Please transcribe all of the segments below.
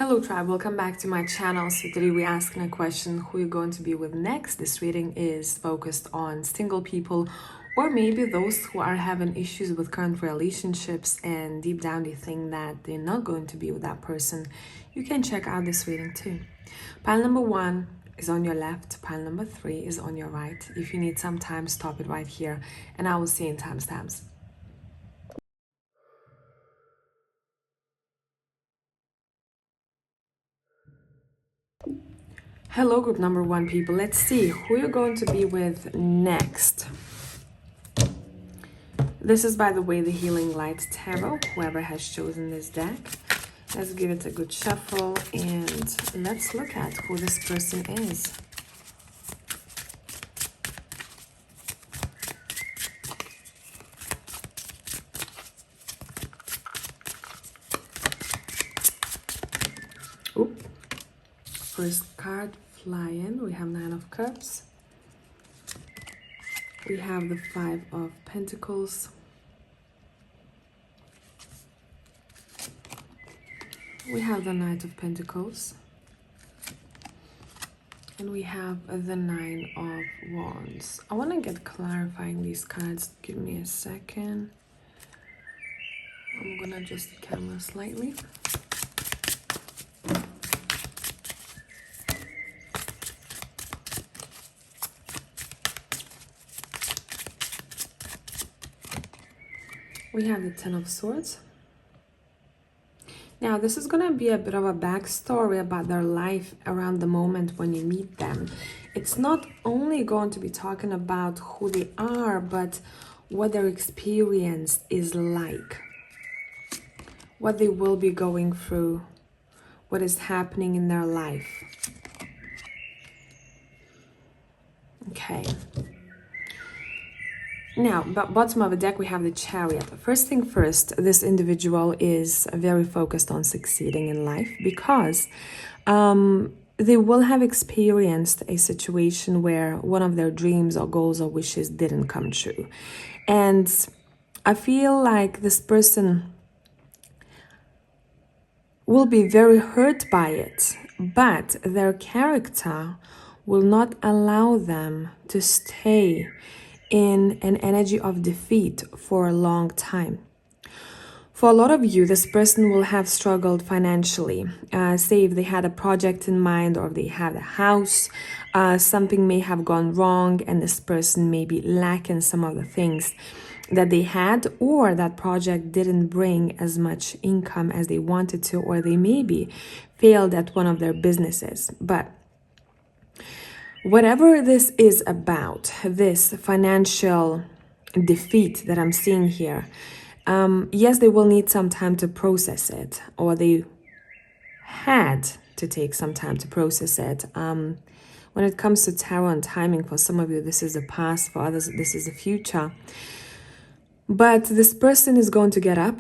Hello tribe, welcome back to my channel. So today we're asking a question, who you're going to be with next. This reading is focused on single people or maybe those who are having issues with current relationships and deep down they think that they're not going to be with that person. You can check out this reading too. Pile number 1 is on your left, pile number 3 is on your right. If you need some time, stop it right here and I will see you in timestamps. Hello, group number 1 people. Let's see who you're going to be with next. This is, by the way, the Healing Light Tarot, whoever has chosen this deck. Let's give it a good shuffle and let's look at who this person is. Oop. First card flying, we have 9 of Cups. We have the 5 of Pentacles. We have the Knight of Pentacles. And we have the 9 of Wands. I want to get clarifying these cards. Give me a second. I'm gonna adjust the camera slightly. We have the 10 of Swords. Now, this is going to be a bit of a backstory about their life around the moment when you meet them. It's not only going to be talking about who they are, but what their experience is like. What they will be going through. What is happening in their life. Okay. Now, bottom of the deck, we have the Chariot. First thing first, this individual is very focused on succeeding in life because they will have experienced a situation where one of their dreams or goals or wishes didn't come true. And I feel like this person will be very hurt by it, but their character will not allow them to stay in an energy of defeat for a long time. For a lot of you, this person will have struggled financially. Say if they had a project in mind or if they had a house, something may have gone wrong and this person may be lacking some of the things that they had, or that project didn't bring as much income as they wanted to, or they maybe failed at one of their businesses. But whatever this is about, this financial defeat that I'm seeing here, yes, they will need some time to process it, or they had to take some time to process it. When it comes to tarot and timing, for some of you, this is the past, for others, this is the future. But this person is going to get up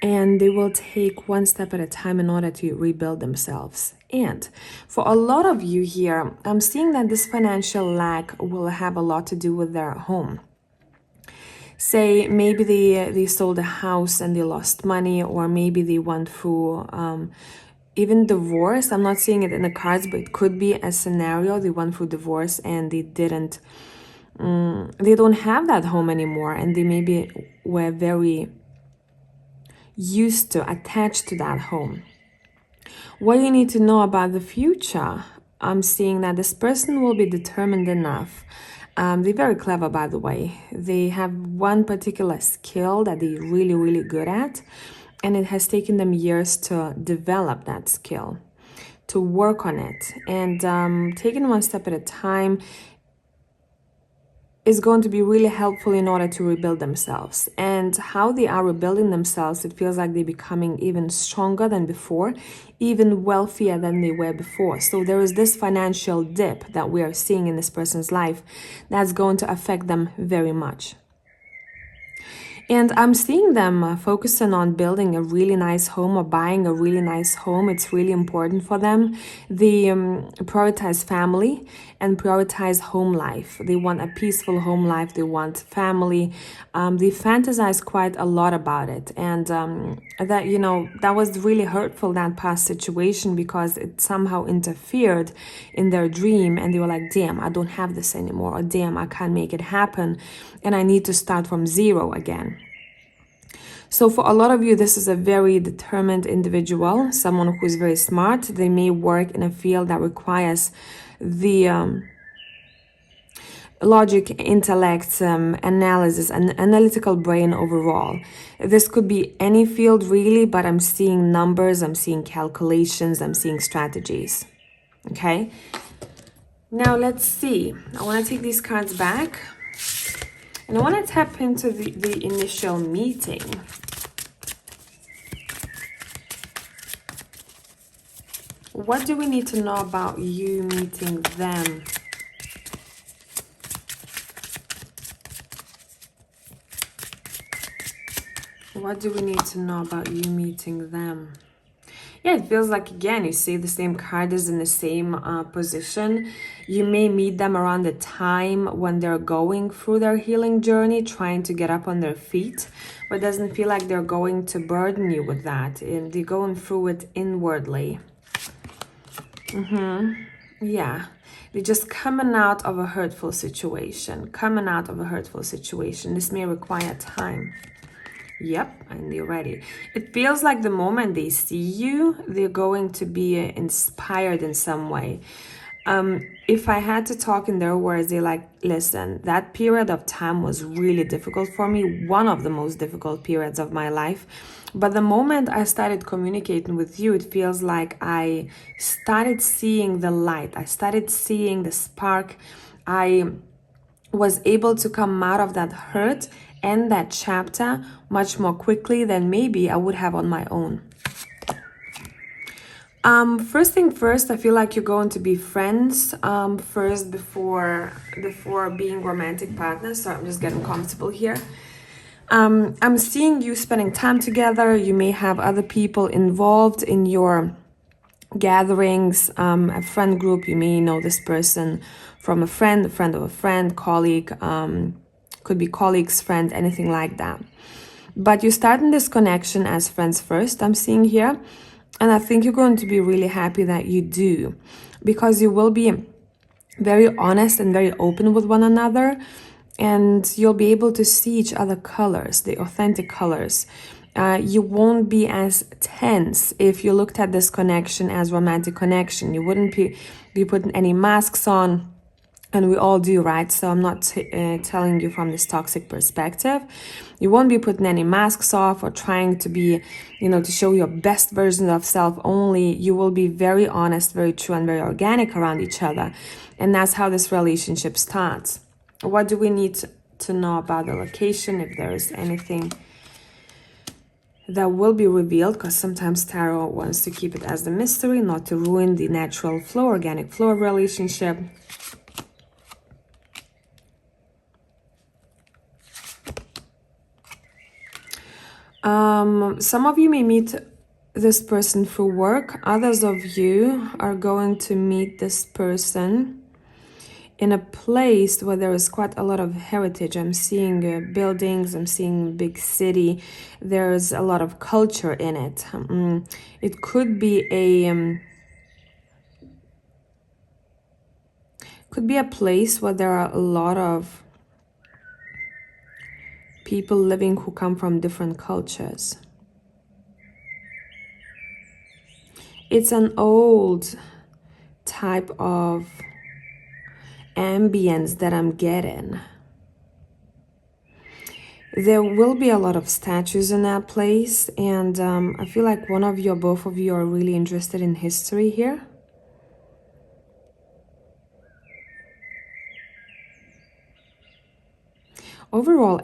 and they will take one step at a time in order to rebuild themselves. And for a lot of you here, I'm seeing that this financial lack will have a lot to do with their home. Say maybe they sold a house and they lost money, or maybe they went through even divorce. I'm not seeing it in the cards, but it could be a scenario. They went through divorce and they didn't, they don't have that home anymore, and they maybe were very used to, attached to that home. What you need to know about the future, I'm seeing that this person will be determined enough. They're very clever, by the way. They have one particular skill that they're really, really good at, and it has taken them years to develop that skill, to work on it. And taking one step at a time is going to be really helpful in order to rebuild themselves. And how they are rebuilding themselves, it feels like they're becoming even stronger than before, even wealthier than they were before. So there is this financial dip that we are seeing in this person's life that's going to affect them very much. And I'm seeing them focusing on building a really nice home or buying a really nice home. It's really important for them. They prioritize family and prioritize home life. They want a peaceful home life. They want family. They fantasize quite a lot about it. And that, you know, that was really hurtful, that past situation, because it somehow interfered in their dream. And they were like, damn, I don't have this anymore. Or damn, I can't make it happen. And I need to start from zero again. So for a lot of you, this is a very determined individual, someone who is very smart. They may work in a field that requires the logic, intellect, analysis, and analytical brain overall. This could be any field really, but I'm seeing numbers, I'm seeing calculations, I'm seeing strategies. Okay? Now let's see. I want to take these cards back. And I want to tap into the initial meeting. What do we need to know about you meeting them? What do we need to know about you meeting them? Yeah, it feels like, again, you see the same card is in the same position. You may meet them around the time when they're going through their healing journey, trying to get up on their feet, but it doesn't feel like they're going to burden you with that. And they're going through it inwardly. Yeah. They're just coming out of a hurtful situation. Coming out of a hurtful situation. This may require time. Yep, and they're ready. It feels like the moment they see you, they're going to be inspired in some way. If I had to talk in their words, they're like, listen, that period of time was really difficult for me, one of the most difficult periods of my life. But the moment I started communicating with you, it feels like I started seeing the light. I started seeing the spark. I was able to come out of that hurt and that chapter much more quickly than maybe I would have on my own. First thing first, I feel like you're going to be friends first before being romantic partners. So I'm just getting comfortable here. I'm seeing you spending time together. You may have other people involved in your gatherings, a friend group. You may know this person from a friend of a friend, colleague, could be colleagues, friend, anything like that. But you're starting this connection as friends first, I'm seeing here. And I think you're going to be really happy that you do, because you will be very honest and very open with one another. And you'll be able to see each other colors, the authentic colors. You won't be as tense if you looked at this connection as romantic connection. You wouldn't be putting any masks on, and we all do, right? So I'm not telling you from this toxic perspective. You won't be putting any masks off or trying to be, to show your best version of self only. You will be very honest, very true, and very organic around each other. And that's how this relationship starts. What do we need to know about the location, if there is anything that will be revealed, because sometimes tarot wants to keep it as the mystery, not to ruin the natural flow, organic flow of relationship. Some of you may meet this person through work. Others of you are going to meet this person in a place where there is quite a lot of heritage. I'm seeing buildings, I'm seeing big city. There's a lot of culture in it. It could be a place where there are a lot of people living who come from different cultures. It's an old type of ambience that I'm getting. There will be a lot of statues in that place, and I feel like one of you or both of you are really interested in history here. Overall,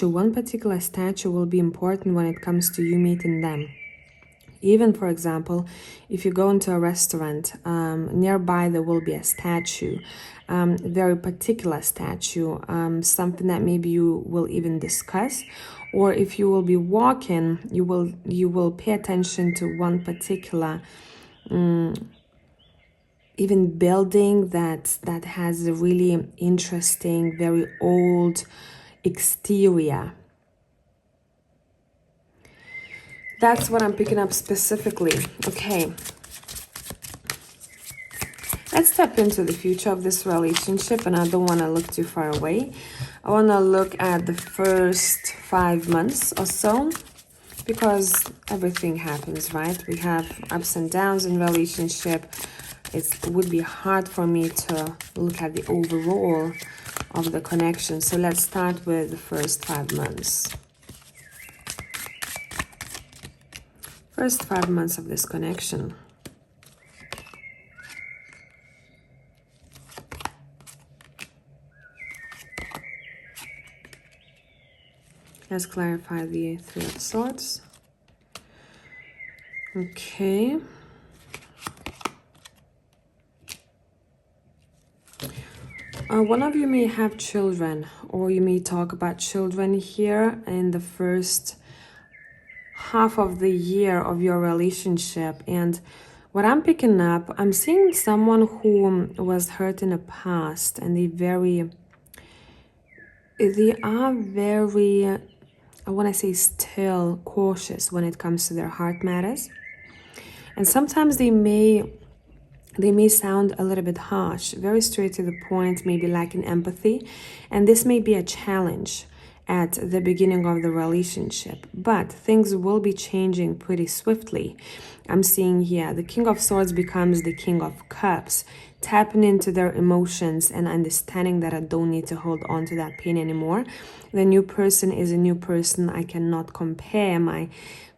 one particular statue will be important when it comes to you meeting them. Even, for example, if you go into a restaurant, nearby there will be a statue, very particular statue, something that maybe you will even discuss. Or if you will be walking, you will pay attention to one particular even building that has a really interesting, very old exterior. That's what I'm picking up specifically. Okay. Let's step into the future of this relationship, and I don't want to look too far away. I want to look at the first 5 months or so, because everything happens, right? We have ups and downs in relationship. It would be hard for me to look at the overall of the connection. So let's start with the first 5 months. First 5 months of this connection. Let's clarify the Three of Swords. Okay. One of you may have children, or you may talk about children here in the first half of the year of your relationship. And what I'm picking up, I'm seeing someone who was hurt in the past, and they are very, I want to say, still cautious when it comes to their heart matters. And sometimes they may sound a little bit harsh, very straight to the point, maybe lacking empathy. And this may be a challenge at the beginning of the relationship, but things will be changing pretty swiftly. I'm seeing here the King of Swords becomes the King of Cups, tapping into their emotions and understanding that I don't need to hold on to that pain anymore. The new person is a new person. I cannot compare my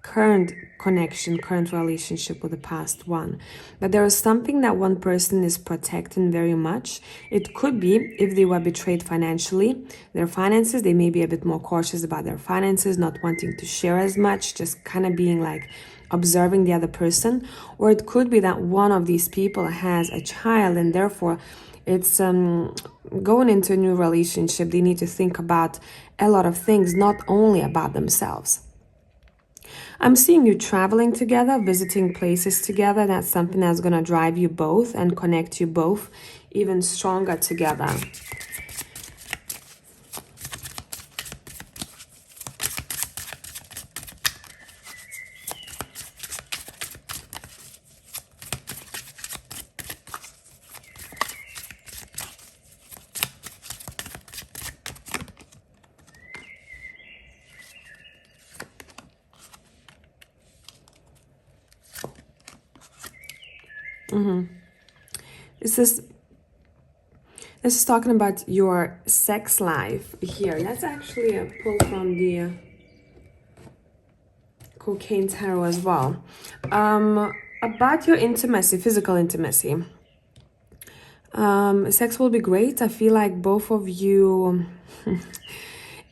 current connection, current relationship with the past one. But there is something that one person is protecting very much. It could be if they were betrayed financially, their finances, they may be a bit more cautious about their finances, not wanting to share as much, just kind of being like observing the other person. Or it could be that one of these people has a child, and therefore it's going into a new relationship. They need to think about a lot of things, not only about themselves. I'm seeing you traveling together, visiting places together. That's something that's going to drive you both and connect you both even stronger together. This is talking about your sex life here. Let's actually pull from the Cocaine Tarot as well. About your intimacy, physical intimacy. Sex will be great. I feel like both of you...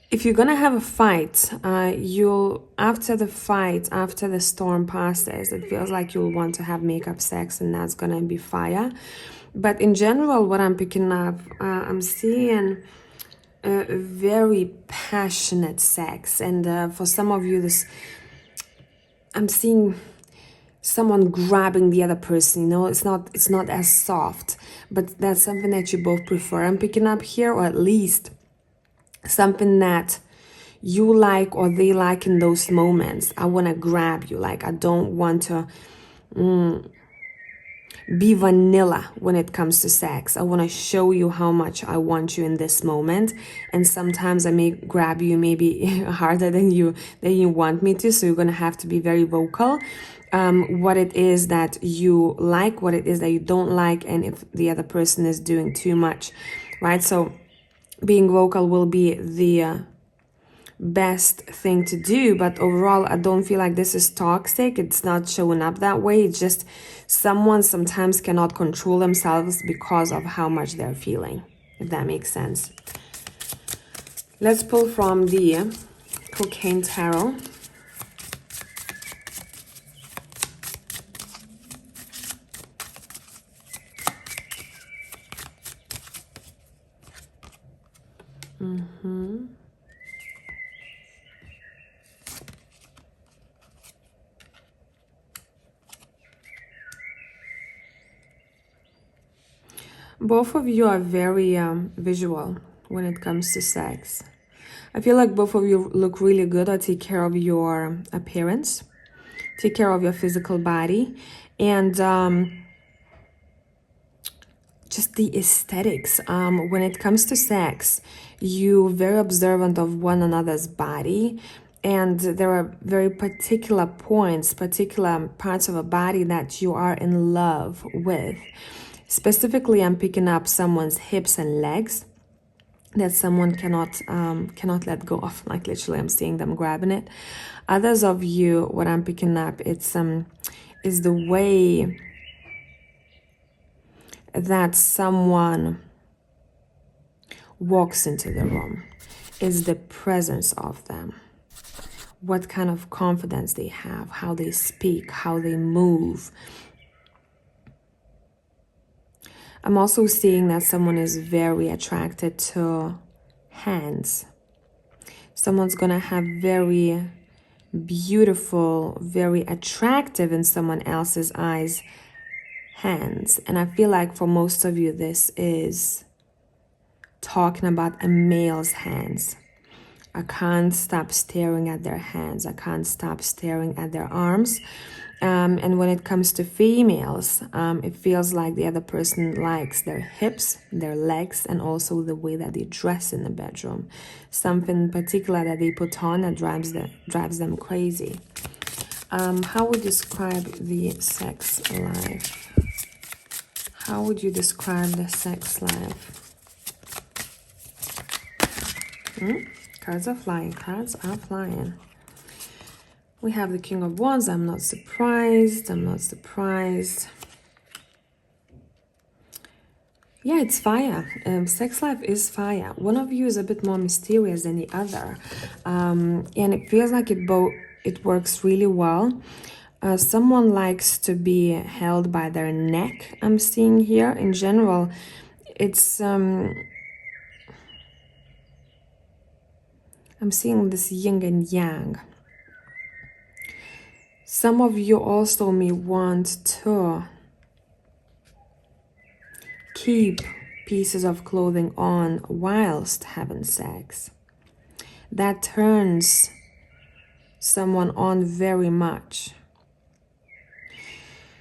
If you're gonna have a fight, after the fight, after the storm passes, it feels like you'll want to have makeup sex, and that's gonna be fire. But in general, what I'm picking up, I'm seeing very passionate sex, and for some of you, I'm seeing someone grabbing the other person. You know, it's not as soft, but that's something that you both prefer. I'm picking up here, or at least something that you like or they like in those moments. I want to grab you. Like, I don't want to be vanilla when it comes to sex. I want to show you how much I want you in this moment. And sometimes I may grab you maybe harder than you want me to. So you're going to have to be very vocal. What it is that you like, what it is that you don't like, and if the other person is doing too much, right? So being vocal will be the best thing to do, but overall I don't feel like this is toxic. It's not showing up that way. It's just someone sometimes cannot control themselves because of how much they're feeling, if that makes sense. Let's pull from the Cocaine Tarot. Both of you are very visual when it comes to sex. I feel like both of you look really good or take care of your appearance, take care of your physical body, and just the aesthetics. When it comes to sex, you're very observant of one another's body, and there are very particular points, particular parts of a body that you are in love with. Specifically, I'm picking up someone's hips and legs that someone cannot let go of. Like literally, I'm seeing them grabbing it. Others of you, what I'm picking up, is the way that someone walks into the room, is the presence of them, what kind of confidence they have, how they speak, how they move. I'm also seeing that someone is very attracted to hands. Someone's gonna have very beautiful, very attractive in someone else's eyes hands. And I feel like for most of you, this is talking about a male's hands. I can't stop staring at their hands. I can't stop staring at their arms. And when it comes to females, it feels like the other person likes their hips, their legs, and also the way that they dress in the bedroom. Something particular that they put on that drives them crazy. How would you describe the sex life? How would you describe the sex life? Cards are flying. Cards are flying. We have the King of Wands. I'm not surprised. I'm not surprised. Yeah, it's fire. Sex life is fire. One of you is a bit more mysterious than the other. And it feels like it works really well. Someone likes to be held by their neck, I'm seeing here. In general, it's... I'm seeing this yin and yang. Some of you also may want to keep pieces of clothing on whilst having sex. That turns someone on very much.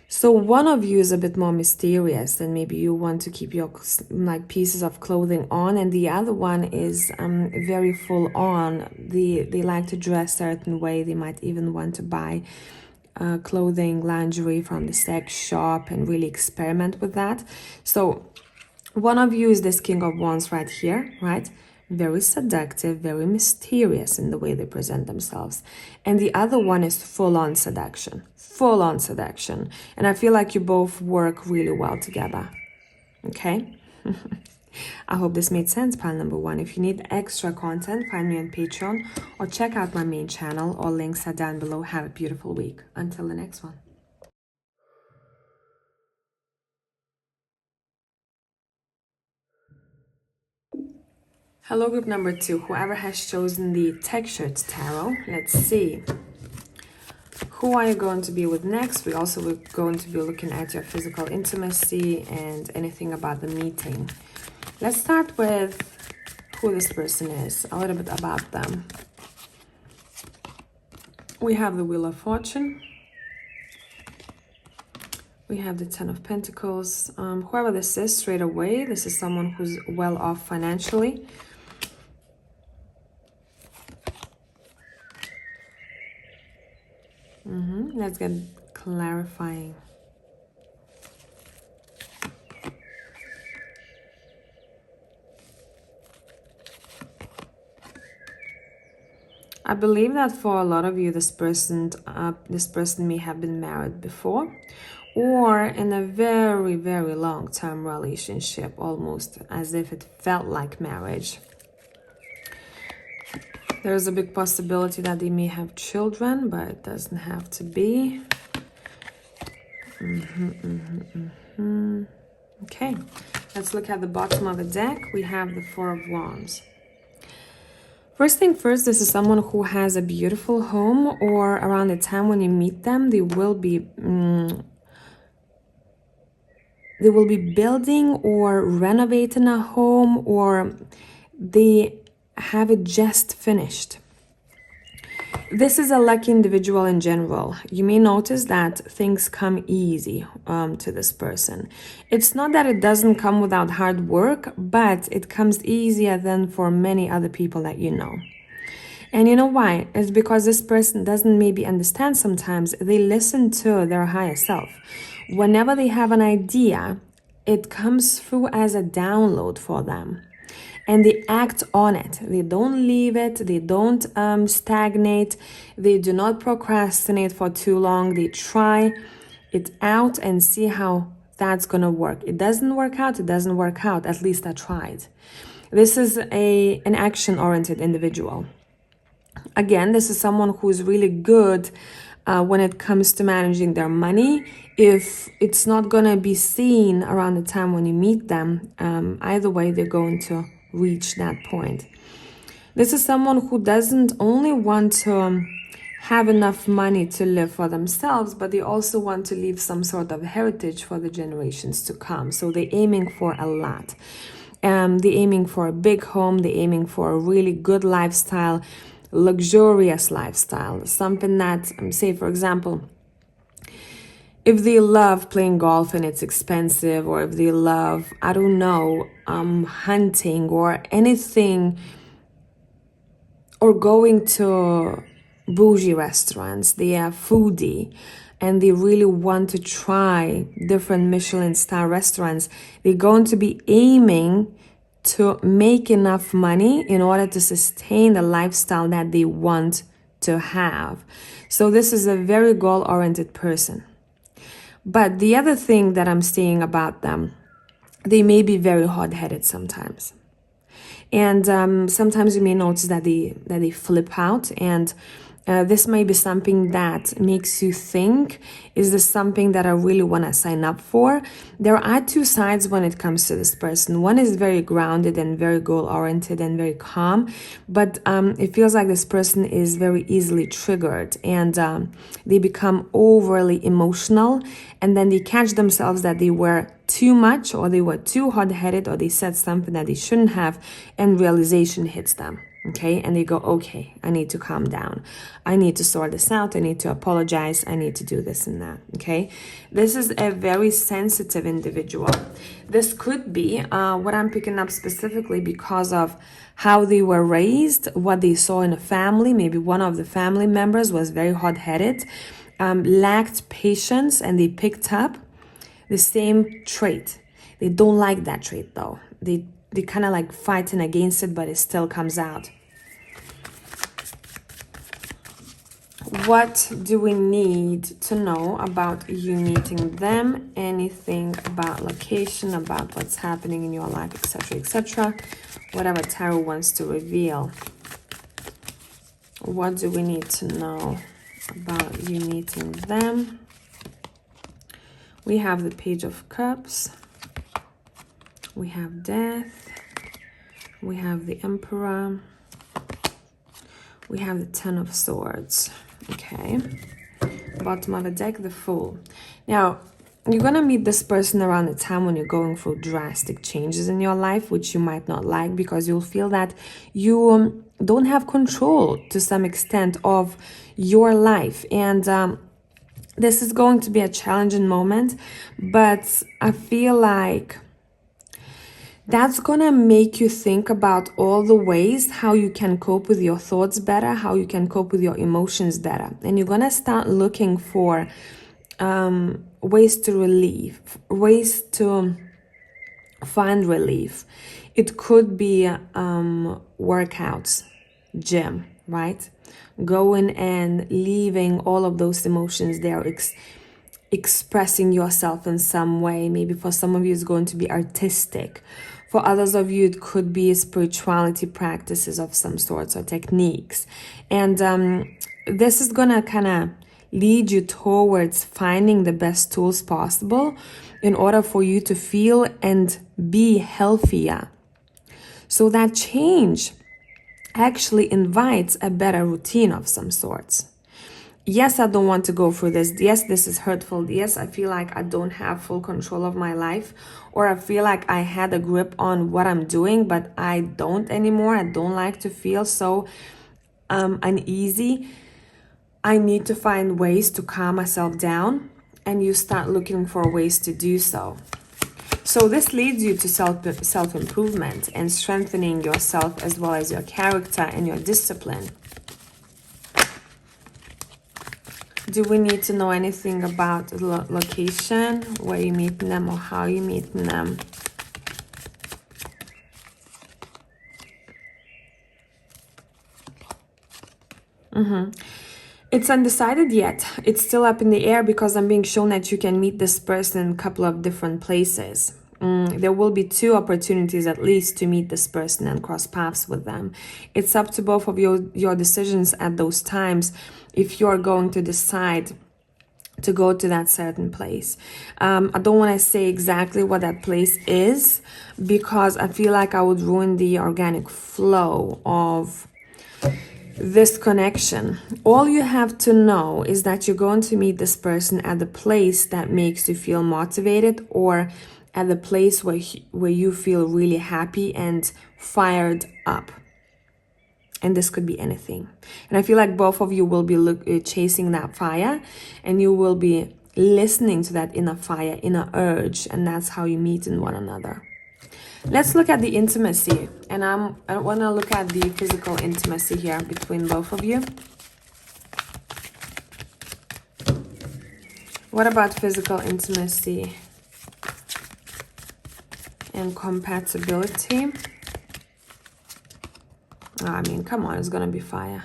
So one of you is a bit more mysterious, and maybe you want to keep your pieces of clothing on, and the other one is very full on. They like to dress a certain way. They might even want to buy clothing, lingerie from the sex shop and really experiment with that. So one of you is this King of Wands right here, right? Very seductive, very mysterious in the way they present themselves. And the other one is full-on seduction. Full-on seduction. And I feel like you both work really well together. Okay? I hope this made sense, pile number one. If you need extra content, find me on Patreon or check out my main channel. All links are down below. Have a beautiful week. Until the next one. Hello, group number two. Whoever has chosen the textured tarot, let's see. Who are you going to be with next? We also are going to be looking at your physical intimacy and anything about the meeting. Let's start with who this person is, a little bit about them. We have the Wheel of Fortune. We have the Ten of Pentacles. Whoever this is, straight away, this is someone who's well off financially. Let's get clarifying. I believe that for a lot of you, this person may have been married before, or in a very, very long-term relationship, almost as if it felt like marriage. There's a big possibility that they may have children, but it doesn't have to be. Okay, let's look at the bottom of the deck. We have the Four of Wands. First thing first, this is someone who has a beautiful home, or around the time when you meet them, they will be building or renovating a home, or they have it just finished. This is a lucky individual in general. You may notice that things come easy to this person. It's not that it doesn't come without hard work, but it comes easier than for many other people that you know. And you know why? It's because this person doesn't maybe understand sometimes. They listen to their higher self. Whenever they have an idea, it comes through as a download for them. And they act on it. They don't leave it. They don't stagnate. They do not procrastinate for too long. They try it out and see how that's going to work. It doesn't work out. It doesn't work out. At least I tried. This is an action-oriented individual. Again, this is someone who's really good when it comes to managing their money. If it's not going to be seen around the time when you meet them, either way, they're going to reach that point. This is someone who doesn't only want to have enough money to live for themselves, but they also want to leave some sort of heritage for the generations to come. So they're aiming for a lot. They're aiming for a big home. They're aiming for a really good lifestyle, luxurious lifestyle, something that, say for example, if they love playing golf and it's expensive, or if they love, I don't know, hunting or anything, or going to bougie restaurants, they are foodie and they really want to try different Michelin star restaurants, they're going to be aiming to make enough money in order to sustain the lifestyle that they want to have. So this is a very goal-oriented person. But the other thing that I'm seeing about them, they may be very hot-headed sometimes. And sometimes you may notice that they flip out, and this may be something that makes you think, is this something that I really want to sign up for? There are two sides when it comes to this person. One is very grounded and very goal-oriented and very calm, but it feels like this person is very easily triggered, and they become overly emotional, and then they catch themselves that they were too much, or they were too hot-headed, or they said something that they shouldn't have, and realization hits them. Okay, and they go, okay, I need to calm down. I need to sort this out. I need to apologize. I need to do this and that. Okay, this is a very sensitive individual. This could be what I'm picking up specifically because of how they were raised, what they saw in a family. Maybe one of the family members was very hot-headed, lacked patience, and they picked up the same trait. They don't like that trait though. They kind of like fighting against it, but it still comes out. What do we need to know about you meeting them? Anything about location, about what's happening in your life, etc., etc. Whatever tarot wants to reveal. What do we need to know about you meeting them? We have the Page of Cups. We have Death. We have the Emperor. We have the Ten of Swords. Okay. Bottom of the deck, the Fool. Now, you're going to meet this person around the time when you're going through drastic changes in your life, which you might not like, because you'll feel that you don't have control to some extent of your life. And this is going to be a challenging moment, but I feel like that's gonna make you think about all the ways how you can cope with your thoughts better, how you can cope with your emotions better. And you're gonna start looking for ways to find relief. It could be workouts, gym, right? Going and leaving all of those emotions there, expressing yourself in some way. Maybe for some of you it's going to be artistic. For others of you, it could be spirituality practices of some sorts or techniques. And this is gonna kind of lead you towards finding the best tools possible in order for you to feel and be healthier. So that change actually invites a better routine of some sorts. Yes, I don't want to go through this. Yes, this is hurtful. Yes, I feel like I don't have full control of my life, or I feel like I had a grip on what I'm doing, but I don't anymore. I don't like to feel so uneasy. I need to find ways to calm myself down, and you start looking for ways to do so. So this leads you to self-improvement and strengthening yourself as well as your character and your discipline. Do we need to know anything about the location, where you meet them or how you meet them? It's undecided yet. It's still up in the air because I'm being shown that you can meet this person in a couple of different places. There will be 2 opportunities at least to meet this person and cross paths with them. It's up to both of your decisions at those times if you're going to decide to go to that certain place. I don't want to say exactly what that place is because I feel like I would ruin the organic flow of this connection. All you have to know is that you're going to meet this person at the place that makes you feel motivated, or at the place where you feel really happy and fired up. And this could be anything. And I feel like both of you will be chasing that fire, and you will be listening to that inner fire, inner urge, and that's how you meet in one another. Let's look at the intimacy, and I want to look at the physical intimacy here between both of you. What about physical intimacy and compatibility? I mean, come on, it's gonna be fire.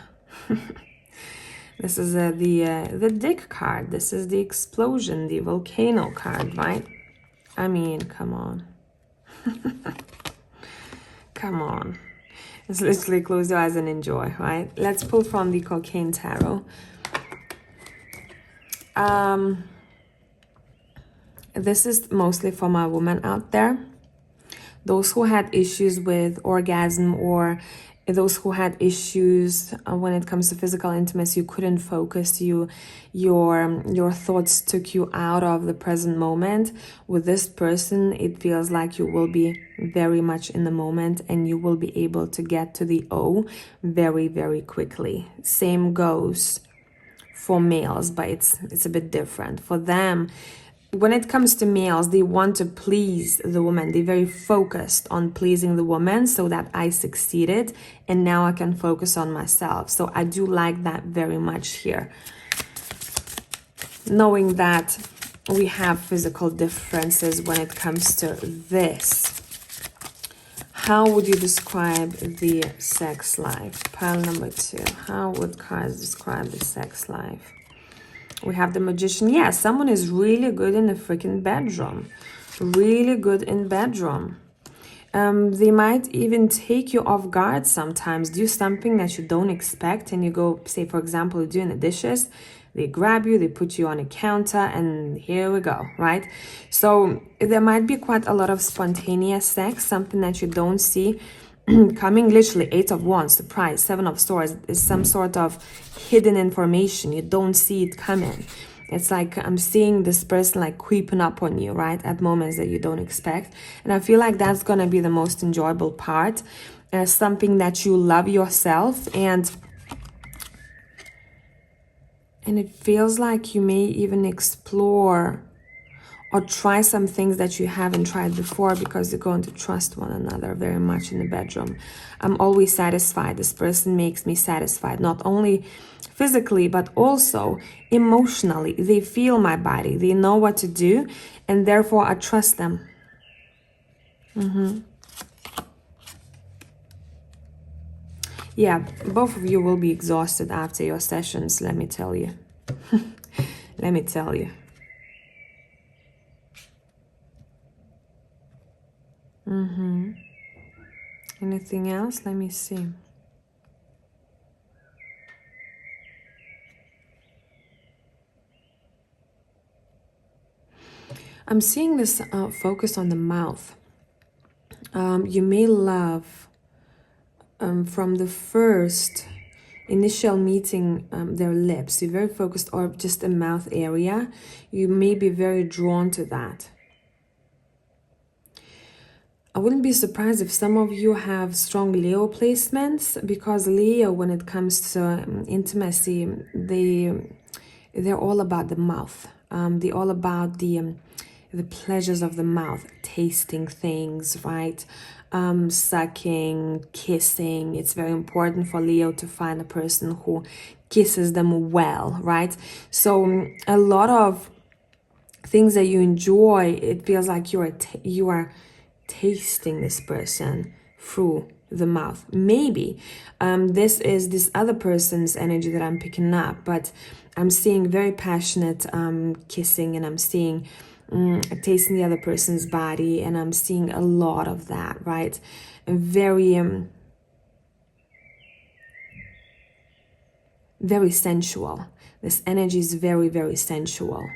This is the dick card. This is the explosion, the volcano card, right? I mean, come on. Come on. Just literally close your eyes and enjoy, right? Let's pull from the Cocaine Tarot. This is mostly for my women out there. Those who had issues with orgasm, or those who had issues when it comes to physical intimacy, you couldn't focus, your thoughts took you out of the present moment. With this person, it feels like you will be very much in the moment, and you will be able to get to the O very, very quickly. Same goes for males, but it's a bit different. For them, when it comes to males, they want to please the woman. They're very focused on pleasing the woman, so that I succeeded and now I can focus on myself. So I do like that very much here. Knowing that we have physical differences when it comes to this. How would you describe the sex life? Pile number 2. How would cards describe the sex life? We have the Magician. Yeah, someone is really good in the freaking bedroom. Really good in bedroom. They might even take you off guard sometimes. Do something that you don't expect, and you go, say, for example, you're doing the dishes. They grab you, they put you on a counter, and here we go, right? So there might be quite a lot of spontaneous sex, something that you don't see coming. Literally 8 of Wands, surprise. 7 of Swords is some sort of hidden information. You don't see it coming. It's like I'm seeing this person like creeping up on you, right, at moments that you don't expect. And I feel like that's gonna be the most enjoyable part, something that you love yourself, and it feels like you may even explore or try some things that you haven't tried before, because you're going to trust one another very much in the bedroom. I'm always satisfied. This person makes me satisfied, not only physically, but also emotionally. They feel my body. They know what to do, and therefore I trust them. Yeah, both of you will be exhausted after your sessions, let me tell you. Let me tell you. Anything else? Let me see. I'm seeing this focus on the mouth. You may love from the first initial meeting, their lips. You're very focused, or just the mouth area. You may be very drawn to that. I wouldn't be surprised if some of you have strong Leo placements, because Leo, when it comes to intimacy, they're all about the mouth. They're all about the pleasures of the mouth, tasting things, right? Sucking, kissing. It's very important for Leo to find a person who kisses them well, right? So a lot of things that you enjoy, it feels like you are tasting this person through the mouth. Maybe this is this other person's energy that I'm picking up, but I'm seeing very passionate kissing, and I'm seeing tasting the other person's body, and I'm seeing a lot of that, right? Very very sensual. This energy is very, very sensual.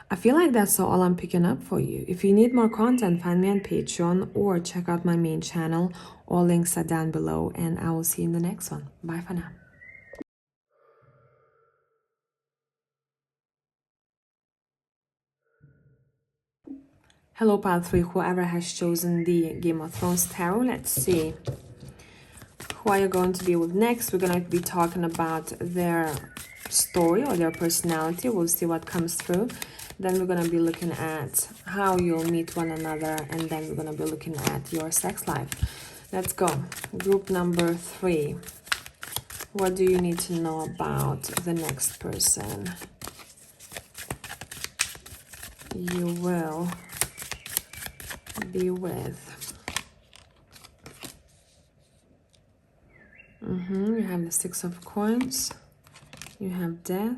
I feel like that's all I'm picking up for you. If you need more content, find me on Patreon or check out my main channel. All links are down below, and I will see you in the next one. Bye for now. Hello, pile 3, whoever has chosen the Game of Thrones tarot. Let's see. Who are you going to be with next? We're going to be talking about their story or their personality. We'll see what comes through. Then we're going to be looking at how you'll meet one another, and then we're going to be looking at your sex life. Let's go. Group number 3. What do you need to know about the next person you will be with? You have the 6 of Coins. You have Death.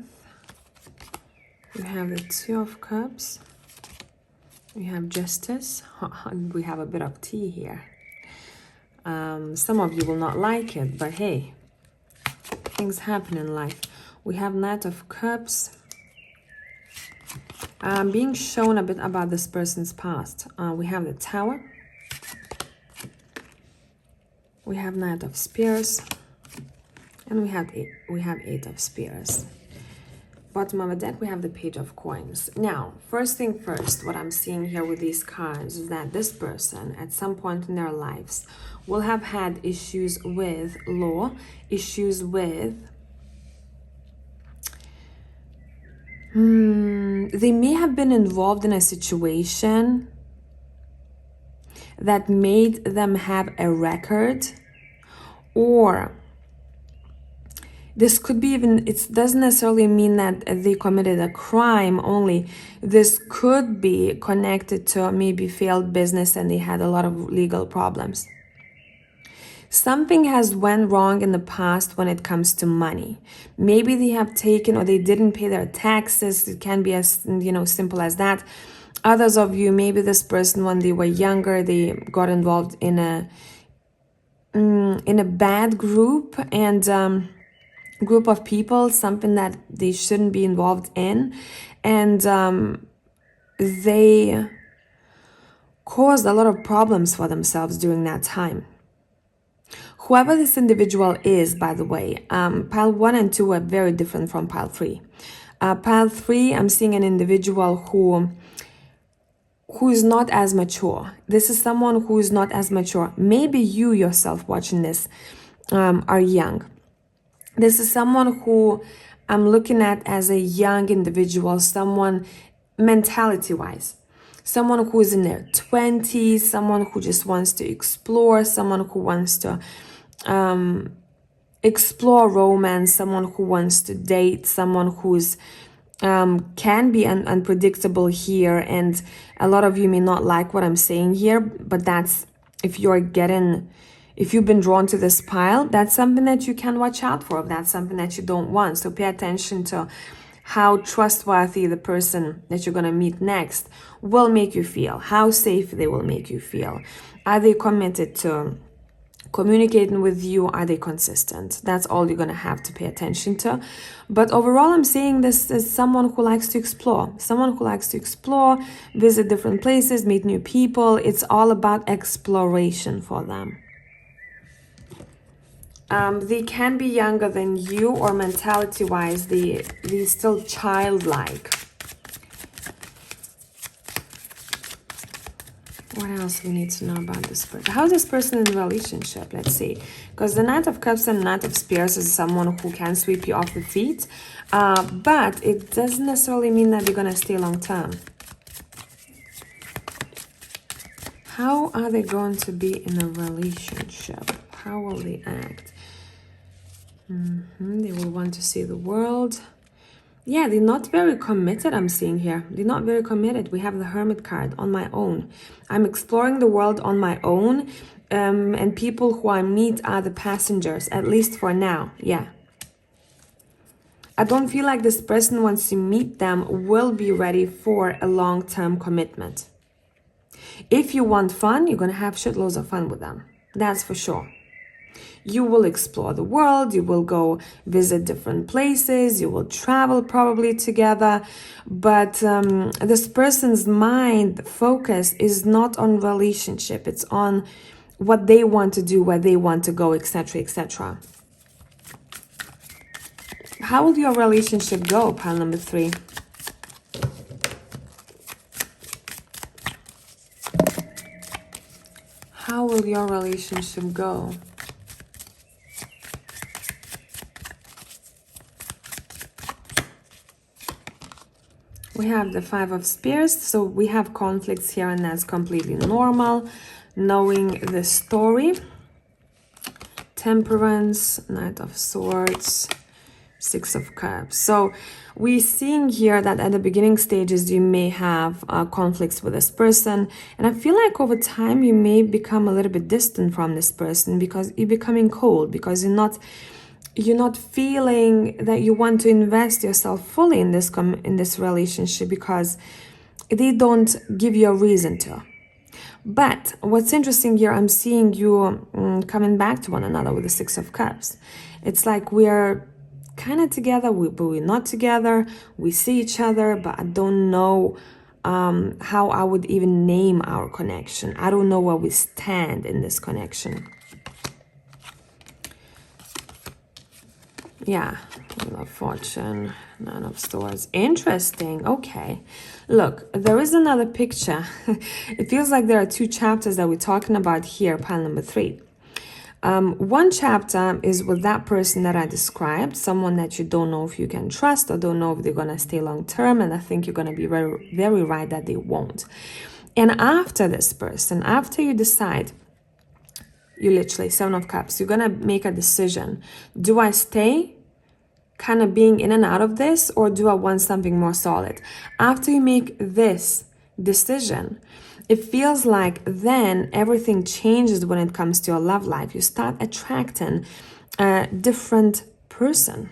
You have the 2 of Cups. We have Justice. We have a bit of tea here. Some of you will not like it, but hey, things happen in life. We have Knight of Cups. Being shown a bit about this person's past. We have the Tower. We have Knight of Spears. And we have 8 of Spears. Bottom of the deck, we have the Page of Coins. Now, first thing first, what I'm seeing here with these cards is that this person, at some point in their lives, will have had issues with law, issues with... they may have been involved in a situation that made them have a record, or... this could be even, it doesn't necessarily mean that they committed a crime only. This could be connected to maybe failed business and they had a lot of legal problems. Something has went wrong in the past when it comes to money. Maybe they have taken or they didn't pay their taxes. It can be as, simple as that. Others of you, maybe this person, when they were younger, they got involved in a bad group and group of people, something that they shouldn't be involved in, and they caused a lot of problems for themselves during that time. Whoever this individual is, by the way, pile 1 and 2 are very different from pile 3. Pile 3, I'm seeing an individual who is not as mature. This is someone who is not as mature. Maybe you yourself watching this are young. This is someone who I'm looking at as a young individual, someone mentality-wise, someone who is in their 20s, someone who just wants to explore, someone who wants to explore romance, someone who wants to date, someone who's can be unpredictable here. And a lot of you may not like what I'm saying here, but that's if you've been drawn to this pile, that's something that you can watch out for. If that's something that you don't want. So pay attention to how trustworthy the person that you're going to meet next will make you feel, how safe they will make you feel. Are they committed to communicating with you? Are they consistent? That's all you're gonna have to pay attention to. But overall, I'm seeing this as someone who likes to explore, visit different places, meet new people. It's all about exploration for them. They can be younger than you, or mentality-wise, they're still childlike. What else we need to know about this person? How is this person in a relationship? Let's see. Because the Knight of Cups and Knight of Spears is someone who can sweep you off the feet. But it doesn't necessarily mean that you're going to stay long term. How are they going to be in a relationship? How will they act? They will want to see the world. Yeah, they're not very committed, I'm seeing here. They're not very committed. We have the Hermit card, on my own. I'm exploring the world on my own. And people who I meet are the passengers, at least for now. Yeah. I don't feel like this person, once you meet them, will be ready for a long-term commitment. If you want fun, you're going to have shitloads of fun with them. That's for sure. You will explore the world, you will go visit different places, you will travel probably together, but this person's mind focus is not on relationship, it's on what they want to do, where they want to go, etc., etc. How will your relationship go, pile number 3? How will your relationship go? We have the 5 of Spears, so we have conflicts here, and that's completely normal. Knowing the story. Temperance, Knight of Swords, 6 of Cups. So we're seeing here that at the beginning stages, you may have conflicts with this person. And I feel like over time, you may become a little bit distant from this person because you're becoming cold, because you're not feeling that you want to invest yourself fully in this relationship because they don't give you a reason to. But what's interesting here, I'm seeing you coming back to one another with the 6 of Cups. It's like we're kind of together, but we're not together. We see each other, but I don't know how I would even name our connection. I don't know where we stand in this connection. Yeah, Wheel of Fortune, 9 of Swords. Interesting. Okay. Look, there is another picture. It feels like there are 2 chapters that we're talking about here, pile number 3. One chapter is with that person that I described, someone that you don't know if you can trust or don't know if they're going to stay long term. And I think you're going to be very, very right that they won't. And after this person, after you decide, you literally, 7 of Cups, you're going to make a decision. Do I stay kind of being in and out of this, or do I want something more solid? After you make this decision, it feels like then everything changes when it comes to your love life. You start attracting a different person.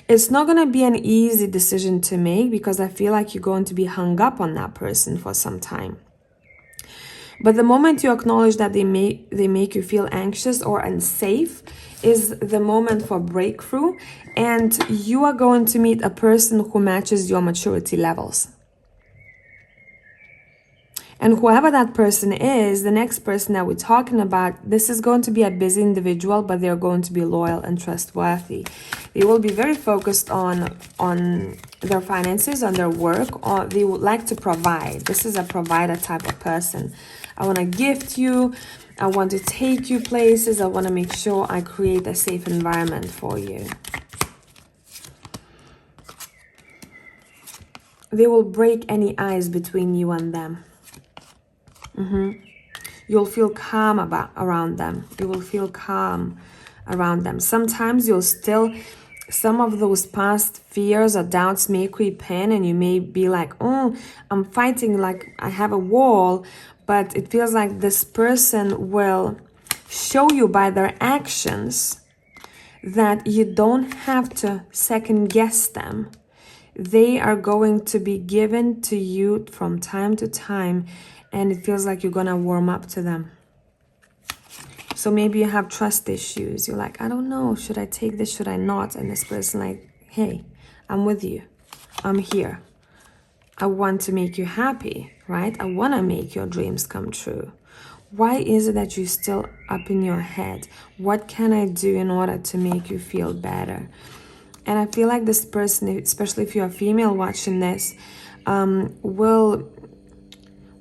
It's not going to be an easy decision to make because I feel like you're going to be hung up on that person for some time. But the moment you acknowledge that they make you feel anxious or unsafe is the moment for breakthrough, and you are going to meet a person who matches your maturity levels. And whoever that person is, the next person that we're talking about, this is going to be a busy individual, but they're going to be loyal and trustworthy. They will be very focused on their finances, on their work, or they would like to provide. This is a provider type of person. I want to gift you. I want to take you places. I want to make sure I create a safe environment for you. They will break any ice between you and them. You'll feel calm around them. You will feel calm around them. Sometimes you'll still, some of those past fears or doubts may creep in, and you may be like, oh, I'm fighting like I have a wall, but it feels like this person will show you by their actions that you don't have to second guess them. They are going to be given to you from time to time, and it feels like you're gonna warm up to them. So maybe you have trust issues. You're like, I don't know, should I take this, should I not? And this person like, hey, I'm with you. I'm here. I want to make you happy, right? I want to make your dreams come true. Why is it that you're still up in your head? What can I do in order to make you feel better? And I feel like this person, especially if you're a female watching this,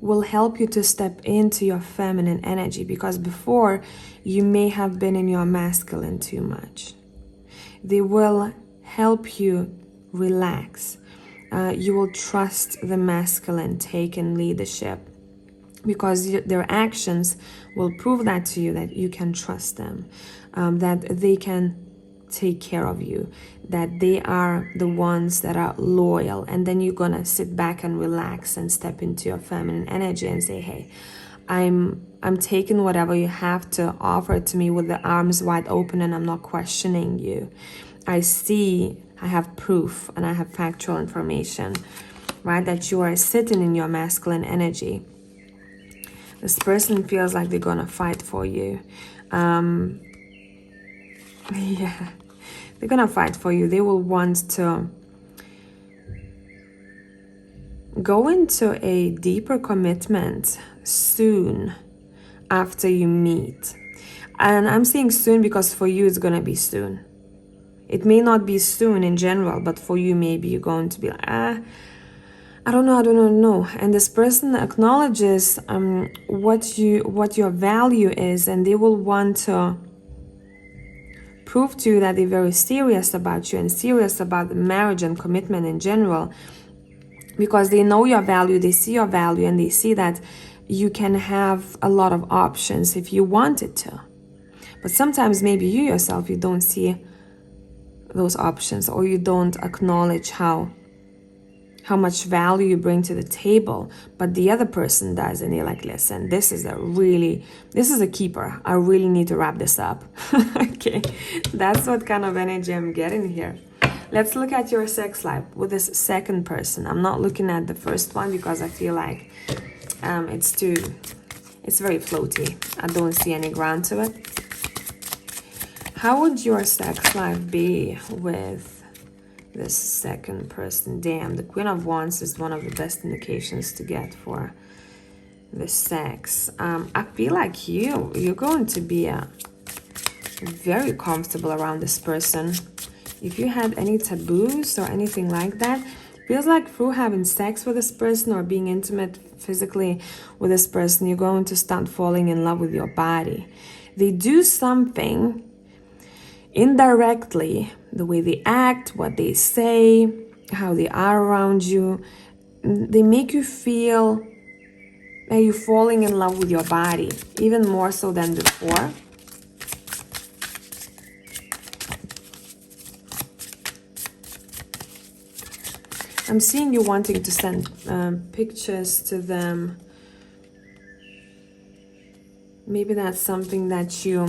will help you to step into your feminine energy, because before you may have been in your masculine too much. They will help you relax. You will trust the masculine taking leadership, because their actions will prove that to you, that you can trust them, that they can take care of you, that they are the ones that are loyal. And then you're gonna sit back and relax and step into your feminine energy and say, hey, I'm taking whatever you have to offer to me with the arms wide open, and I'm not questioning you. I see, I have proof, and I have factual information, right, that you are sitting in your masculine energy. This person feels like they're gonna fight for you. Yeah, they're gonna fight for you. They will want to go into a deeper commitment soon after you meet. And I'm saying soon because for you it's gonna be soon. It may not be soon in general, but for you maybe you're going to be like, I don't know. And this person acknowledges what your value is, and they will want to prove to you that they're very serious about you and serious about the marriage and commitment in general, because they know your value, they see your value, and they see that you can have a lot of options if you wanted to. But sometimes maybe you yourself, you don't see those options, or you don't acknowledge how much value you bring to the table, but the other person does, and you're like, listen, this is a keeper. I really need to wrap this up. Okay, that's what kind of energy I'm getting here. Let's look at your sex life with this second person. I'm not looking at the first one because I feel like it's very floaty. I don't see any ground to it. How would your sex life be with this second person? Damn, the Queen of Wands is one of the best indications to get for the sex. I feel like you're going to be very comfortable around this person. If you had any taboos or anything like that, feels like through having sex with this person or being intimate physically with this person, you're going to start falling in love with your body. They do something indirectly, the way they act, what they say, how they are around you, they make you feel that you're falling in love with your body, even more so than before. I'm seeing you wanting to send pictures to them. Maybe that's something that you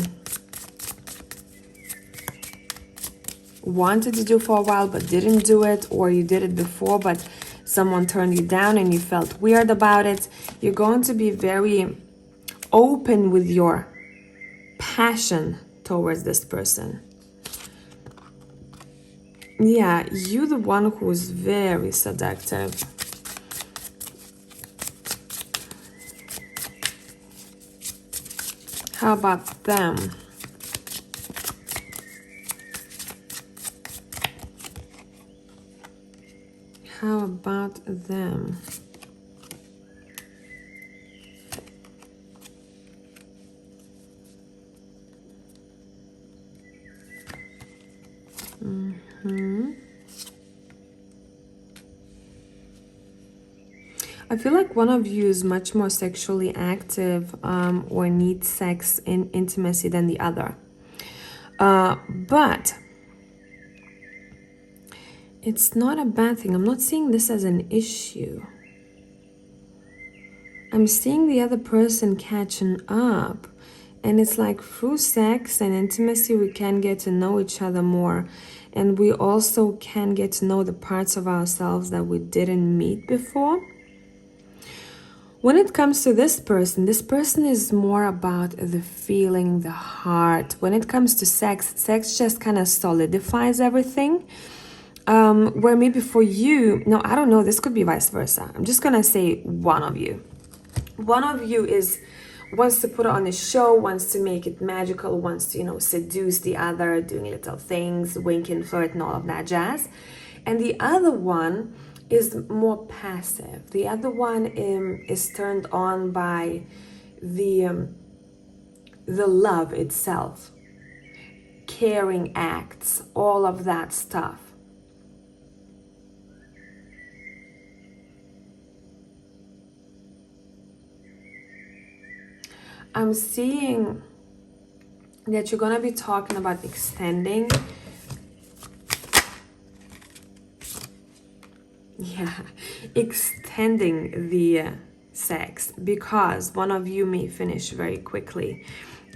wanted to do for a while but didn't do it, or you did it before but someone turned you down and you felt weird about it. You're going to be very open with your passion towards this person. Yeah, you're the one who's very seductive. How about them? How about them? I feel like one of you is much more sexually active or needs sex in intimacy than the other. But it's not a bad thing. I'm not seeing this as an issue. I'm seeing the other person catching up. And it's like through sex and intimacy, we can get to know each other more. And we also can get to know the parts of ourselves that we didn't meet before. When it comes to this person is more about the feeling, the heart. When it comes to sex just kind of solidifies everything. Where maybe for you, no, I don't know, this could be vice versa. I'm just gonna say one of you. One of you wants to put on a show, wants to make it magical, wants to, seduce the other, doing little things, winking, flirt, and all of that jazz. And the other one is more passive. The other one is turned on by the love itself, caring acts, all of that stuff. I'm seeing that you're gonna be talking about extending. Yeah, extending the sex, because one of you may finish very quickly.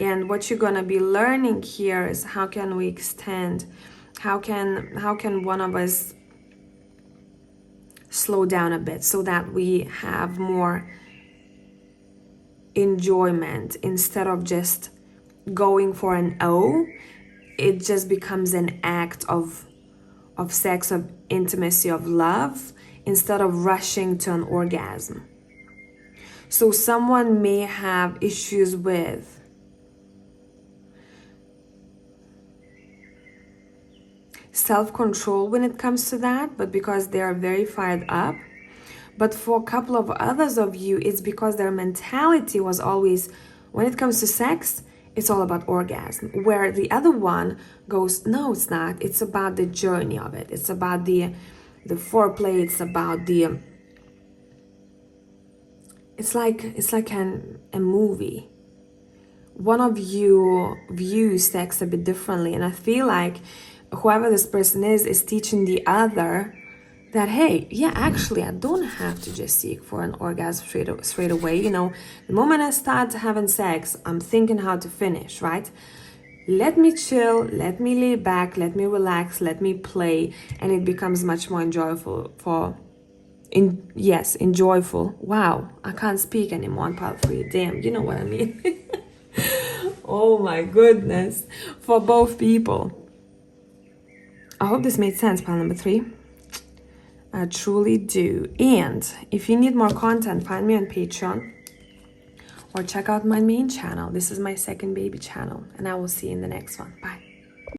And what you're gonna be learning here is how can we extend? How can one of us slow down a bit so that we have more enjoyment instead of just going for an O? It just becomes an act of sex, of intimacy, of love, instead of rushing to an orgasm. So someone may have issues with self-control when it comes to that, but because they are very fired up. But for a couple of others of you, it's because their mentality was always, when it comes to sex, it's all about orgasm. Where the other one goes, no, it's not. It's about the journey of it. It's about the foreplay. It's about the... It's like a movie. One of you views sex a bit differently. And I feel like whoever this person is teaching the other that, hey, yeah, actually, I don't have to just seek for an orgasm straight away. The moment I start having sex, I'm thinking how to finish, right? Let me chill, let me lay back, let me relax, let me play, and it becomes much more enjoyable enjoyable. Wow, I can't speak anymore on part 3. Damn, you know what I mean. Oh my goodness. For both people. I hope this made sense, pile number 3. I truly do. And if you need more content, find me on Patreon or check out my main channel. This is my second baby channel, and I will see you in the next one. Bye.